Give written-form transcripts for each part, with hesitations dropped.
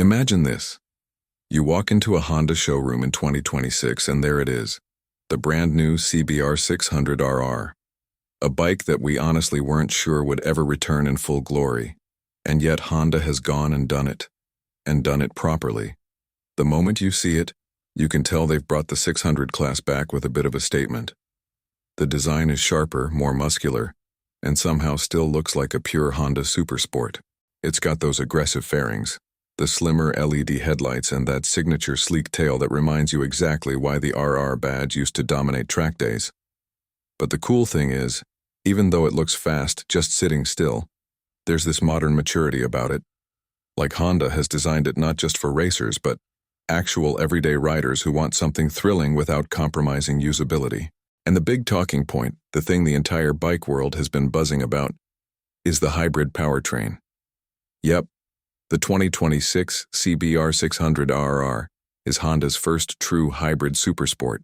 Imagine this. You walk into a Honda showroom in 2026 and there it is, the brand new CBR600RR. A bike that we honestly weren't sure would ever return in full glory. And yet Honda has gone and done it properly. The moment you see it, you can tell they've brought the 600 class back with a bit of a statement. The design is sharper, more muscular, and somehow still looks like a pure Honda Supersport. It's got those aggressive fairings, the slimmer LED headlights, and that signature sleek tail that reminds you exactly why the RR badge used to dominate track days. But the cool thing is, even though it looks fast just sitting still, there's this modern maturity about it. Like Honda has designed it not just for racers, but actual everyday riders who want something thrilling without compromising usability. And the big talking point, the thing the entire bike world has been buzzing about, is the hybrid powertrain. Yep, the 2026 CBR600RR is Honda's first true hybrid supersport.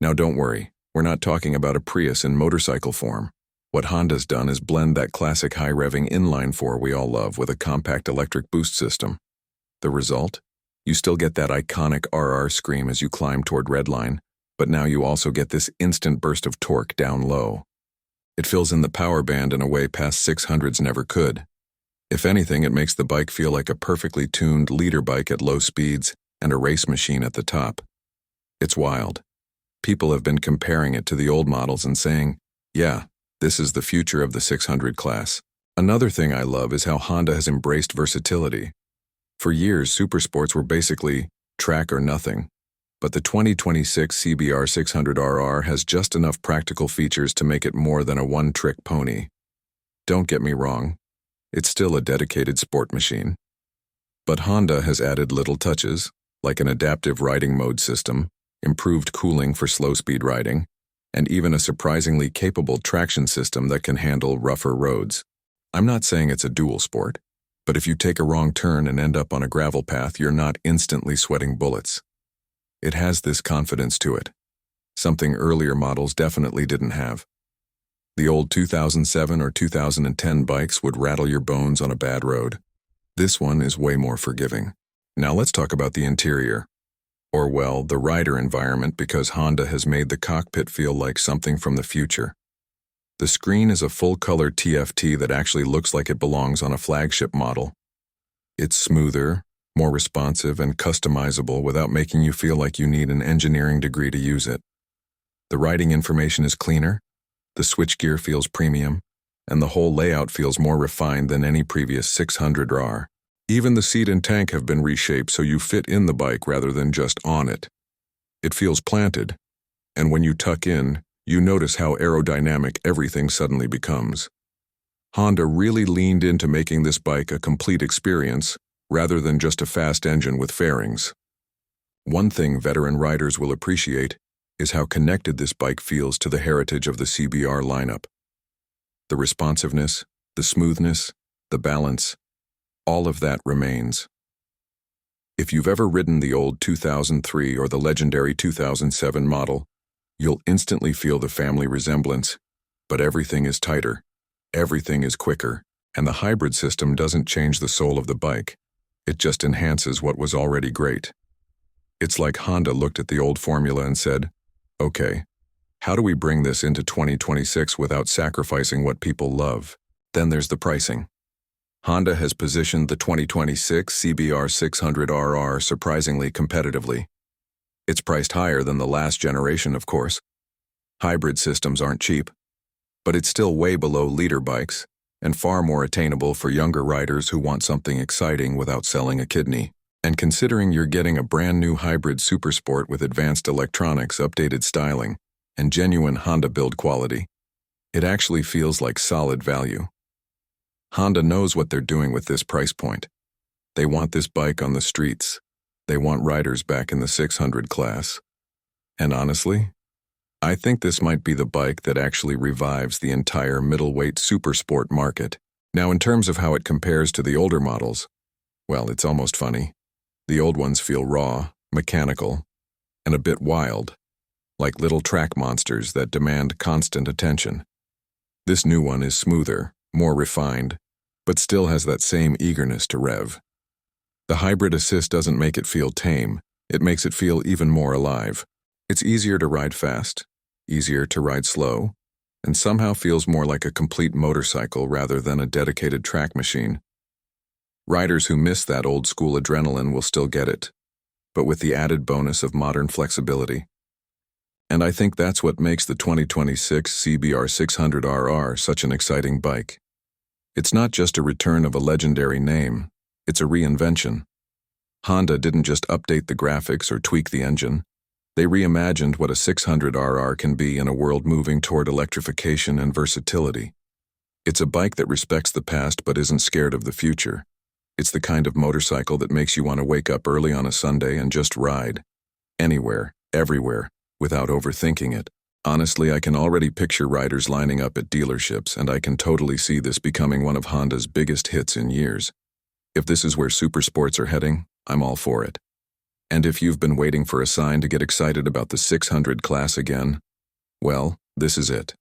Now don't worry, we're not talking about a Prius in motorcycle form. What Honda's done is blend that classic high-revving inline-four we all love with a compact electric boost system. The result? You still get that iconic RR scream as you climb toward redline, but now you also get this instant burst of torque down low. It fills in the power band in a way past 600s never could. If anything, it makes the bike feel like a perfectly tuned leader bike at low speeds and a race machine at the top. It's wild. People have been comparing it to the old models and saying, yeah, this is the future of the 600 class. Another thing I love is how Honda has embraced versatility. For years, supersports were basically track or nothing. But the 2026 CBR600RR has just enough practical features to make it more than a one-trick pony. Don't get me wrong, it's still a dedicated sport machine. But Honda has added little touches, like an adaptive riding mode system, improved cooling for slow-speed riding, and even a surprisingly capable traction system that can handle rougher roads. I'm not saying it's a dual sport, but if you take a wrong turn and end up on a gravel path, you're not instantly sweating bullets. It has this confidence to it, something earlier models definitely didn't have. The old 2007 or 2010 bikes would rattle your bones on a bad road. This one is way more forgiving. Now let's talk about the interior. Or well, the rider environment, because Honda has made the cockpit feel like something from the future. The screen is a full-color TFT that actually looks like it belongs on a flagship model. It's smoother, more responsive and customizable without making you feel like you need an engineering degree to use it. The riding information is cleaner, the switchgear feels premium, and the whole layout feels more refined than any previous 600RR. Even the seat and tank have been reshaped so you fit in the bike rather than just on it. It feels planted, and when you tuck in, you notice how aerodynamic everything suddenly becomes. Honda really leaned into making this bike a complete experience, rather than just a fast engine with fairings. One thing veteran riders will appreciate is how connected this bike feels to the heritage of the CBR lineup. The responsiveness, the smoothness, the balance, all of that remains. If you've ever ridden the old 2003 or the legendary 2007 model, you'll instantly feel the family resemblance, but everything is tighter, everything is quicker, and the hybrid system doesn't change the soul of the bike. It just enhances what was already great. It's like Honda looked at the old formula and said, okay, how do we bring this into 2026 without sacrificing what people love? Then there's the pricing. Honda has positioned the 2026 CBR600RR surprisingly competitively. It's priced higher than the last generation, of course. Hybrid systems aren't cheap, but it's still way below leader bikes, and far more attainable for younger riders who want something exciting without selling a kidney. And considering you're getting a brand new hybrid supersport with advanced electronics, updated styling, and genuine Honda build quality, it actually feels like solid value. Honda knows what they're doing with this price point. They want this bike on the streets. They want riders back in the 600 class. And honestly, I think this might be the bike that actually revives the entire middleweight supersport market. Now, in terms of how it compares to the older models, well, it's almost funny. The old ones feel raw, mechanical, and a bit wild, like little track monsters that demand constant attention. This new one is smoother, more refined, but still has that same eagerness to rev. The hybrid assist doesn't make it feel tame, it makes it feel even more alive. It's easier to ride fast, easier to ride slow, and somehow feels more like a complete motorcycle rather than a dedicated track machine. Riders who miss that old-school adrenaline will still get it, but with the added bonus of modern flexibility. And I think that's what makes the 2026 CBR600RR such an exciting bike. It's not just a return of a legendary name, it's a reinvention. Honda didn't just update the graphics or tweak the engine. They reimagined what a 600RR can be in a world moving toward electrification and versatility. It's a bike that respects the past but isn't scared of the future. It's the kind of motorcycle that makes you want to wake up early on a Sunday and just ride. Anywhere, everywhere, without overthinking it. Honestly, I can already picture riders lining up at dealerships, and I can totally see this becoming one of Honda's biggest hits in years. If this is where supersports are heading, I'm all for it. And if you've been waiting for a sign to get excited about the 600 class again, well, this is it.